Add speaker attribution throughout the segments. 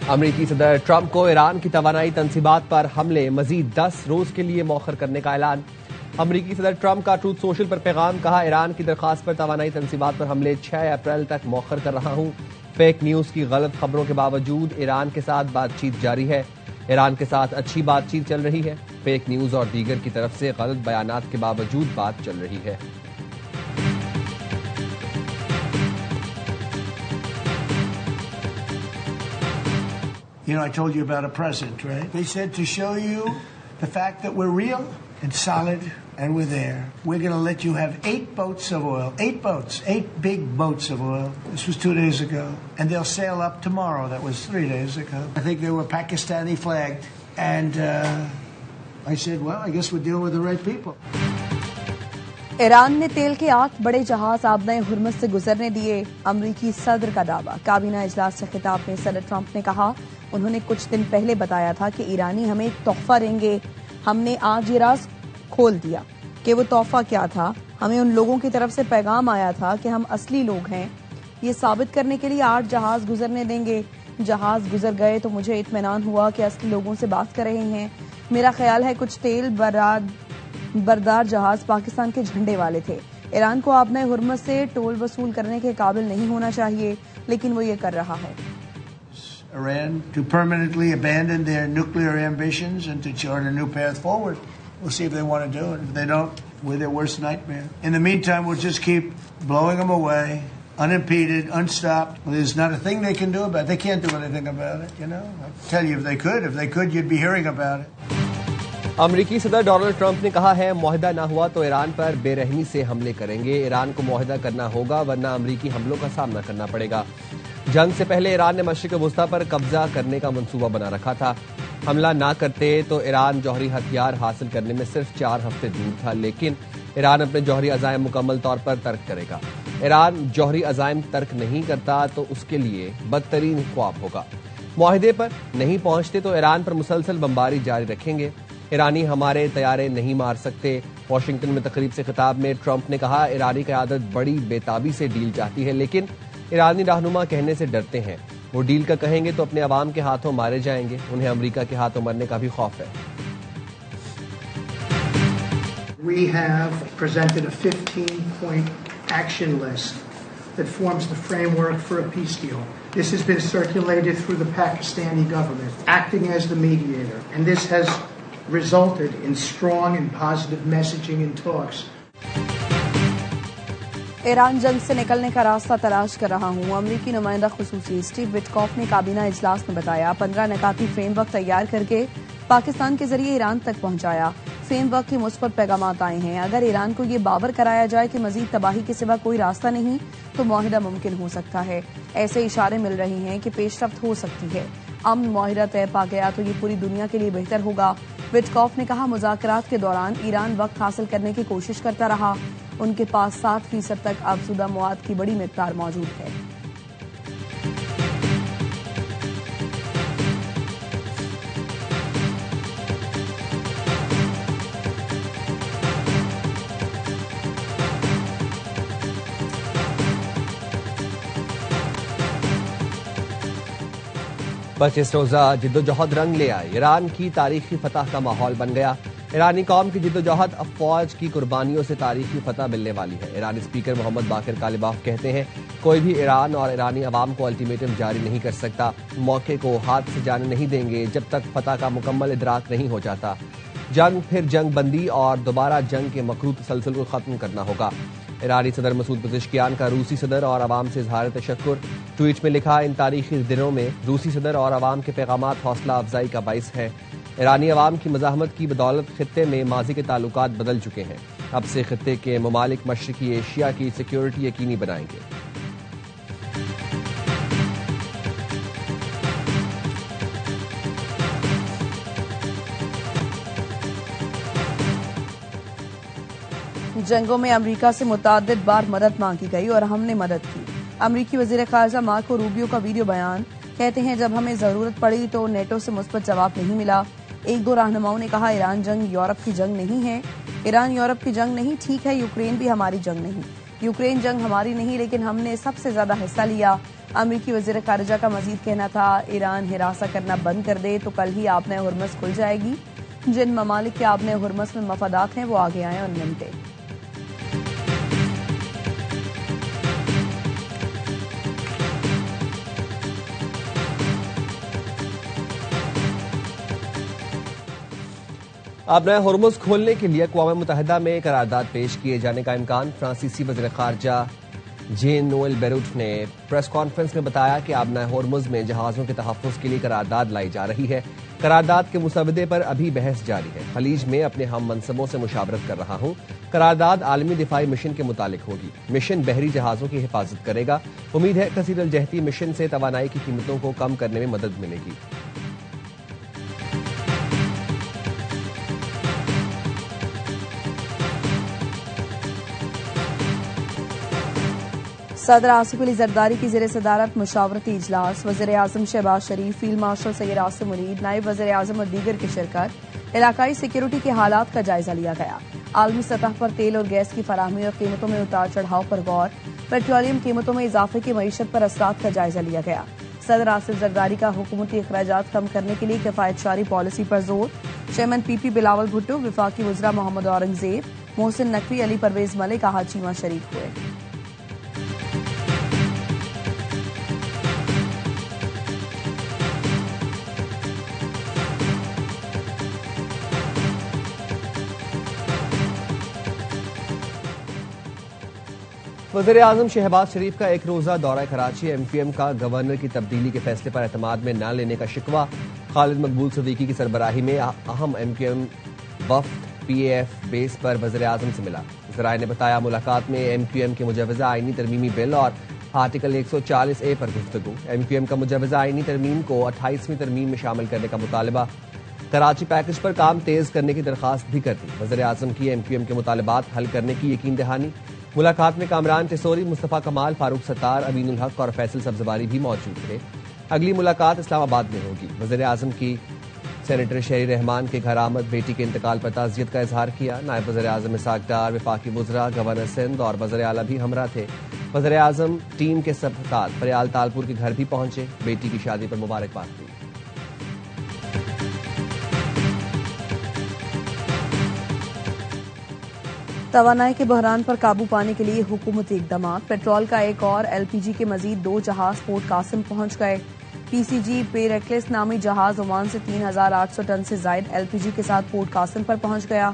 Speaker 1: अमरीकी सदर ट्रंप को ईरान की तवानाई तंसीबात पर हमले मजीद 10 रोज के लिए मौखर करने का ऐलान। अमरीकी सदर ट्रंप का ट्रूथ सोशल पर पैगाम, कहा ईरान की दरखास्त पर तवानाई तंसीबात पर हमले 6 अप्रैल तक मौखर कर रहा हूं। फेक न्यूज की गलत खबरों के बावजूद ईरान के साथ बातचीत जारी है। ईरान के साथ अच्छी बातचीत चल रही है। फेक न्यूज और दीगर की तरफ से गलत बयानात के बावजूद बात चल रही है।
Speaker 2: You know, I told you about a present, right? They said to show you the fact that we're real and solid and we're there. We're going to let you have 8 boats of oil. 8 boats. 8 big boats of oil. This was 2 days ago. And they'll sail up tomorrow. That was 3 days ago. I think they were Pakistani flagged. And I said, well, I guess we're dealing with the right people.
Speaker 3: Iran ने तेल के 8 बड़े जहाज आबनाए Hormuz से गुजरने दिए। अमरीकी सदर का दावा। काबीना इजलास से खिताब में सदर ट्रंप ने कहा, उन्होंने कुछ दिन पहले बताया था कि ईरानी हमें एक तोहफा देंगे। हमने आज ये राज खोल दिया कि वो तोहफा क्या था। हमें उन लोगों की तरफ से पैगाम आया था कि हम असली लोग हैं। ये साबित करने के लिए 8 जहाज गुजरने देंगे। जहाज गुजर गए तो मुझे इत्मीनान हुआ कि असली लोगों से बात कर रहे हैं। मेरा ख्याल है कुछ तेल बरदार जहाज पाकिस्तान के झंडे वाले थे। ईरान को आबनाए हुर्मुज़ से टोल वसूल करने के काबिल नहीं होना चाहिए, लेकिन वो ये कर रहा है।
Speaker 2: Iran to permanently abandon their nuclear ambitions and to chart a new path forward. We'll see if they want to do it. If they don't, we're their worst nightmare. In the meantime, we'll just keep blowing them away, unimpeded, unstopped. Well, there's not a thing they can do about it. They can't do anything about it, you know. I tell you, if they could, you'd be hearing about it.
Speaker 1: अमरीकी सदर Donald Trump ने कहा है, मुआहिदा ना हुआ तो Iran पर बेरहमी से हमले करेंगे। ईरान को मुआहिदा करना होगा, वरना अमरीकी हमलों का सामना करना पड़ेगा। जंग से पहले ईरान ने मशरिक वुस्ता पर कब्जा करने का मंसूबा बना रखा था। हमला ना करते तो ईरान जौहरी हथियार हासिल करने में सिर्फ 4 हफ्ते दूर था, लेकिन ईरान अपने जौहरी अज़ाइम मुकम्मल तौर पर तर्क करेगा। ईरान जौहरी अज़ाइम तर्क नहीं करता तो उसके लिए बदतरीन ख्वाब होगा। मुआहिदे पर नहीं पहुंचते तो ईरान पर मुसलसल बमबारी जारी रखेंगे। ईरानी हमारे तैयारे नहीं मार सकते। वाशिंगटन में तकरीब से खिताब में ट्रंप ने कहा, ईरानी क़यादत बड़ी बेताबी से डील चाहती है, लेकिन ईरानी रहनुमा कहने से डरते हैं। वो डील का कहेंगे तो अपने अवाम के हाथों मारे जाएंगे। उन्हें अमेरिका के हाथों मरने का भी खौफ है।
Speaker 4: We have presented a 15-point action list that forms the framework for a peace deal. This has been circulated through the Pakistani government, acting as the mediator, and this has resulted in strong and positive messaging in talks.
Speaker 3: Iran जंग से निकलने का रास्ता तलाश कर रहा हूं। अमरीकी नुमाइंदा खुसूसी स्टीव विटकॉफ ने काबीना इजलास में बताया, 15 निकाती फ्रेमवर्क तैयार करके पाकिस्तान के जरिए ईरान तक पहुंचाया। फ्रेमवर्क के मुस्बत पैगामात आए हैं। अगर ईरान को ये बावर कराया जाए कि मजीद तबाही के सिवा कोई रास्ता नहीं, तो मुआहिदा मुमकिन हो सकता है। ऐसे इशारे मिल रहे हैं कि पेशरफ्त हो सकती है। अमन मुआहिदा तय पा गया तो ये पूरी दुनिया के लिए बेहतर होगा। विटकॉफ ने कहा, मुज़ाकरात के दौरान ईरान वक्त हासिल करने की कोशिश करता रहा। उनके पास 60% तक आबसूदा मवाद की बड़ी मिक़दार मौजूद है।
Speaker 1: पच्चीस रोजा जिद्दोजहद रंग ले आए। ईरान की तारीखी फतह का माहौल बन गया। ईरानी कौम की जिद्दोजहद अफवाज की कुर्बानियों से तारीखी फतह मिलने वाली है। ईरानी स्पीकर मोहम्मद बाकिर कालिबाफ कहते हैं, कोई भी ईरान और ईरानी अवाम को अल्टीमेटम जारी नहीं कर सकता। मौके को हाथ से जाने नहीं देंगे जब तक फतह का मुकम्मल इदराक नहीं हो जाता। जंग फिर जंग बंदी और दोबारा जंग के मकरू तसलसल को खत्म करना होगा। ईरानी सदर मसूद पज़ेश्कियान का रूसी सदर और अवाम से इजहार तशक्कुर। ट्वीट में लिखा, इन तारीखी दिनों में रूसी सदर और अवाम के पैगामात हौसला अफजाई का बाइस है। ईरानी अवाम की मज़ाहमत की बदौलत खित्ते में माजी के ताल्लुकात बदल चुके हैं। अब से खित्ते के ममालिक मशरिकी एशिया की सिक्योरिटी यकीनी बनाएंगे।
Speaker 3: जंगों में अमरीका से मुतअद्दिद बार मदद मांगी गई और हमने मदद की। अमरीकी वज़ीर ख़ारिजा मार्को रूबियो का वीडियो बयान, कहते हैं, जब हमें जरूरत पड़ी तो नेटो से मुस्बत जवाब नहीं मिला। 1-2 रहनुमाओं ने कहा, ईरान जंग यूरोप की जंग नहीं है। ईरान यूरोप की जंग नहीं, ठीक है, यूक्रेन भी हमारी जंग नहीं। यूक्रेन जंग हमारी नहीं, लेकिन हमने सबसे ज्यादा हिस्सा लिया। अमेरिकी वजीर खारजा का मजीद कहना था, ईरान हिरासा करना बंद कर दे तो कल ही आपने हुर्मस खुल जाएगी। जिन ममालिक के आपने हुर्मस में मफादात हैं वो आगे आए और निपटे।
Speaker 1: अब नया हुर्मुज खोलने के लिए अक़वाम मुत्तहिदा में करारदाद पेश किए जाने का इम्कान। फ्रांसीसी वज़ीर ख़ारजा जेन नोएल बेरूट ने प्रेस कॉन्फ्रेंस में बताया कि अब नया हुर्मुज में जहाज़ों के तहफ़्फ़ुज़ के लिए करारदाद लाई जा रही है। करारदाद के मुसवदे पर अभी बहस जारी है। खलीज में अपने हम मनसबों से मुशावरत कर रहा हूं। करारदाद आलमी दिफाई मिशन के मुतालिक होगी। मिशन बहरी जहाज़ों की हिफाजत करेगा। उम्मीद है कसीर अल जहती मिशन से तवानाई की कीमतों को कम करने में मदद मिलेगी।
Speaker 3: सदर आसिफ अली जरदारी की ज़ेर सदारत मुशावरती इजलास। वज़ीर आज़म शहबाज शरीफ, फील्ड मार्शल सैयद आसिम मुनीर, नायब वज़ीर आज़म और दीगर की शिरकत। इलाकाई सिक्योरिटी के हालात का जायजा लिया गया। आलमी सतह पर तेल और गैस की फराहमी और कीमतों में उतार चढ़ाव पर गौर। पेट्रोलियम कीमतों में इजाफे की मईशत पर असरात का जायजा लिया गया। सदर आसिफ जरदारी का हुकूमती अखराजात कम करने के लिए किफायतशारी पॉलिसी पर जोर। चेयरमैन पीपी बिलावल भुट्टो, विफाकी वज़रा मोहम्मद औरंगजेब, मोहसिन नकवी, अली परवेज मलिक हाजीमा शरीक हुए।
Speaker 1: वज़ीर आज़म शहबाज शरीफ का एक रोज़ा दौरा कराची। MQM का गवर्नर की तब्दीली के फैसले पर एतमाद में न लेने का शिकवा। खालिद मकबूल सदीकी की सरबराही में अहम MQM वफ्द PAF बेस पर वज़ीर आज़म से मिला। ज़राए ने बताया, मुलाकात में MQM के मुजवज़ा आईनी तरमीमी बिल और आर्टिकल 140A पर गुफ्तगू। MQM का मुजवज़ा आईनी तरमीम को 28वीं तरमीम में शामिल करने का मुतालबा। कराची पैकेज पर काम तेज करने की दरख्वास्त भी कर दी। वज़ीर आज़म की MQM के मुतालबात हल करने की यकीन दहानी। मुलाकात में कामरान टिसोरी, मुस्तफ़ा कमाल, फारूक सत्तार, अमीनुल हक और फैसल सब्जवारी भी मौजूद थे। अगली मुलाकात इस्लामाबाद में होगी। वज़ीर आज़म की सेनेटर शहरी रहमान के घर आमद, बेटी के इंतकाल पर ताज़ियत का इजहार किया। नायब वज़ीर आज़म इसाक डार, वफाकी वज़रा, गवर्नर सिंध और वज़ीर आला भी हमरा थे। वज़ीर आज़म टीम के साथ फरियाल तालपुर के घर भी पहुंचे। बेटी की शादी पर मुबारकबाद दी।
Speaker 3: तवानाई के बहरान पर काबू पाने के लिए हुकूमती इकदाम। पेट्रोल का एक और LPG के मजीद 2 जहाज पोर्ट कासिम पहुंच गए। PCG पेरेक्लेस नामी जहाज ओमान से 3,800 टन से जायद LPG के साथ पोर्ट कासिम पर पहुंच गया।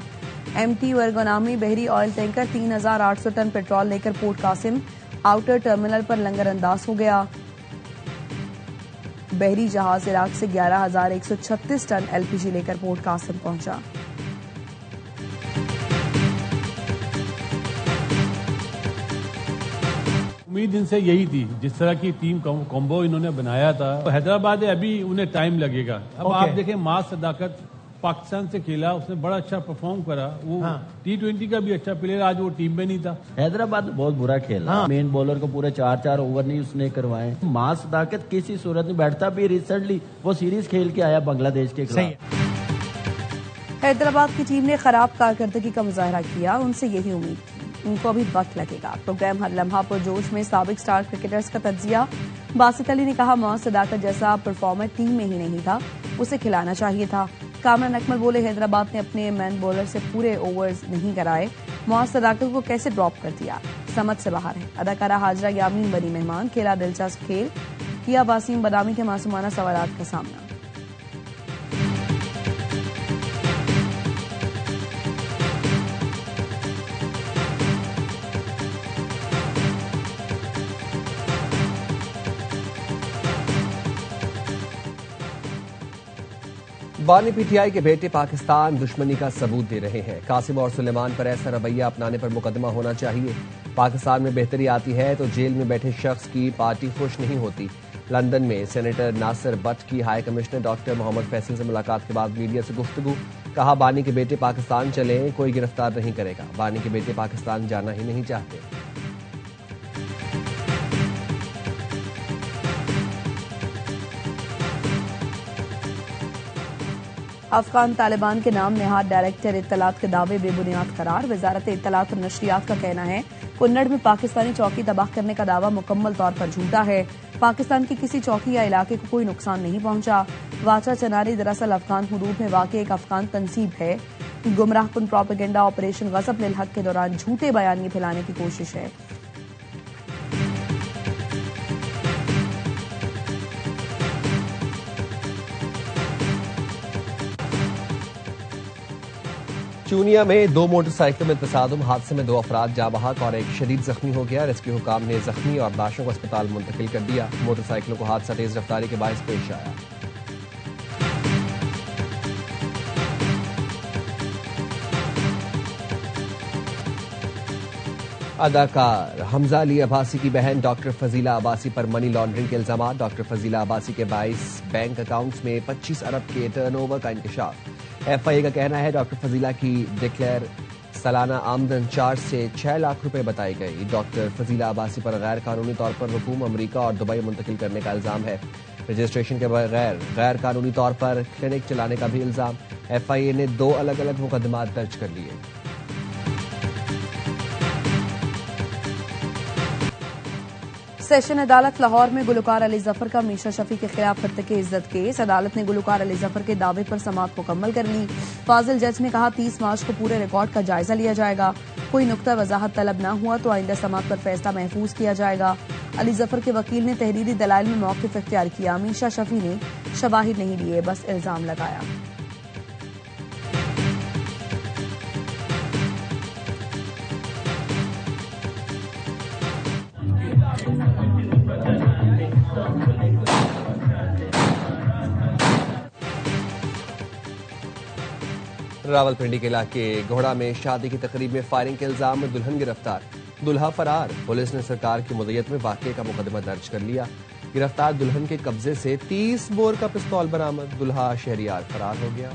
Speaker 3: MT वर्गोनामी बहरी ऑयल टैंकर 3,800 टन पेट्रोल लेकर पोर्ट कासिम आउटर टर्मिनल पर लंगर अंदाज हो गया। बहरी जहाज इराक से 11,136 टन LPG लेकर पोर्ट कासिम पहुंचा।
Speaker 5: उम्मीद इनसे यही थी, जिस तरह की टीम कॉम्बो इन्होंने बनाया था। हैदराबाद है, अभी उन्हें टाइम लगेगा। अब आप देखें, मास सदाकत पाकिस्तान से खेला, उसने बड़ा अच्छा परफॉर्म करा। वो T20 का भी अच्छा प्लेयर, आज वो टीम में नहीं था।
Speaker 6: हैदराबाद बहुत बुरा खेला। मेन बॉलर को पूरे 4 ओवर नहीं उसने करवाए। मास सदाकत किसी सूरत में बैठता भी। रिसेंटली वो सीरीज खेल के आया बांग्लादेश के खिलाफ।
Speaker 3: हैदराबाद की टीम ने खराब कारकर्दगी का मुजाहरा किया। उनसे यही उम्मीद थी। उनको अभी वक्त लगेगा। प्रोग्राम हर लम्हा पर जोश में साबिक स्टार क्रिकेटर्स का तज्जिया। बासित अली ने कहा, मोहम्मद सदाकत जैसा परफॉर्मर टीम में ही नहीं था, उसे खिलाना चाहिए था। कामरान अकमल बोले, हैदराबाद ने अपने मैन बॉलर से पूरे ओवर्स नहीं कराए। मोहम्मद सदाकत को कैसे ड्रॉप कर दिया, समझ से बाहर है। अदाकारा हाजरा यामीन बनी मेहमान। खेला दिलचस्प खेल, किया वासीम बदामी के मासूमाना सवालात का सामना।
Speaker 1: बानी PTI के बेटे पाकिस्तान दुश्मनी का सबूत दे रहे हैं। कासिम और सुलेमान पर ऐसा रवैया अपनाने पर मुकदमा होना चाहिए। पाकिस्तान में बेहतरी आती है तो जेल में बैठे शख्स की पार्टी खुश नहीं होती। लंदन में सेनेटर नासिर बट की high commissioner doctor Mohammad Faisal से मुलाकात के बाद मीडिया से गुफ्तगू। कहा, बानी के बेटे पाकिस्तान चले, कोई गिरफ्तार नहीं करेगा। बानी के बेटे पाकिस्तान जाना ही नहीं चाहते।
Speaker 3: अफगान तालिबान के नाम नेहाद डायरेक्टर इत्तलात के दावे बेबुनियाद करार। वजारत इत्तलात और नशरियात का कहना है कुन्नड़ में पाकिस्तानी चौकी तबाह करने का दावा मुकम्मल तौर पर झूठा है। पाकिस्तान की किसी चौकी या इलाके को कोई नुकसान नहीं पहुंचा। वाचा चनारी दरअसल अफगान हुदूद में वाक़ एक अफगान तंसीब है। गुमराहकुन प्रोपेगेंडा ऑपरेशन गज़ब लिल हक के दौरान झूठे बयानिए फैलाने की कोशिश है।
Speaker 1: चूनिया में 2 मोटरसाइकिलों में तसादुम, हादसे में 2 अफराद जाँ बहक और एक शदीद जख्मी हो गया। रेस्क्यू हुकाम ने जख्मी और लाशों को अस्पताल मुंतकिल कर दिया। मोटरसाइकिलों को हादसा तेज रफ्तारी के बायस पेश आया। अदाकार हमजा अली अब्बासी की बहन डॉक्टर फजीला अब्बासी पर मनी लॉन्ड्रिंग के इल्जाम। डॉक्टर फजीला अब्बासी के 22 बैंक अकाउंट्स में 25 अरब के टर्नओवर का इंकशाफ। FIA का कहना है डॉक्टर फजीला की डिक्लेयर सालाना आमदन 4 से 6 लाख रुपए बताई गई। डॉक्टर फजीला अब्बासी पर गैर कानूनी तौर पर रुकूम अमरीका और दुबई मुंतकिल करने का इल्जाम है। रजिस्ट्रेशन के बगैर गैर कानूनी तौर पर क्लिनिक चलाने का भी इल्जाम। FIA ने 2 अलग अलग मुकदमात दर्ज कर लिए।
Speaker 3: सेशन अदालत लाहौर में गुलकार अली जफर का मीशा शफी के खिलाफ इर्तिके इज्जत केस। अदालत ने गुलकार अली जफर के दावे पर समाअत मुकम्मल कर ली। फाजिल जज ने कहा 30 मार्च को पूरे रिकॉर्ड का जायजा लिया जाएगा। कोई नुक्ता वजाहत तलब न हुआ तो आइंदा समाअत पर फैसला महफूज किया जाएगा। अली जफर के वकील ने तहरीरी दलाइल में मौक़िफ़ इख्तियार किया। मीशा शफी ने शवाहिद नहीं दिए, बस इल्जाम लगाया।
Speaker 1: रावलपिंडी के इलाके घोड़ा में शादी की तकरीब में फायरिंग के इल्जाम में दुल्हन गिरफ्तार, दुल्हा फरार। पुलिस ने सरकार की मुद्दत में वाक़े का मुकदमा दर्ज कर लिया। गिरफ्तार दुल्हन के कब्जे से 30 बोर का पिस्तौल बरामद। दुल्हा शहरियार फरार हो गया।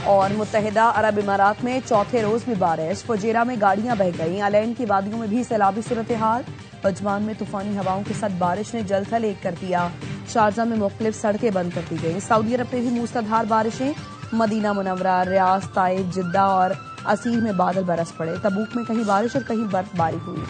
Speaker 3: और मुत्तहिदा अरब इमारात में चौथे रोज भी बारिश। फुजेरा में गाड़ियां बह गईं। अलैन की वादियों में भी सैलाबी सूरत हाल। अजमान में तूफानी हवाओं के साथ बारिश ने जल थल एक कर दिया। शारजा में मुख्तलिफ सड़कें बंद कर दी गई। सऊदी अरब में भी मूसलाधार बारिशें। मदीना मुनव्वरा, रियाज, ताइफ, जिद्दा और असीर में बादल बरस पड़े। तबूक में कहीं बारिश और कहीं बर्फबारी हुई।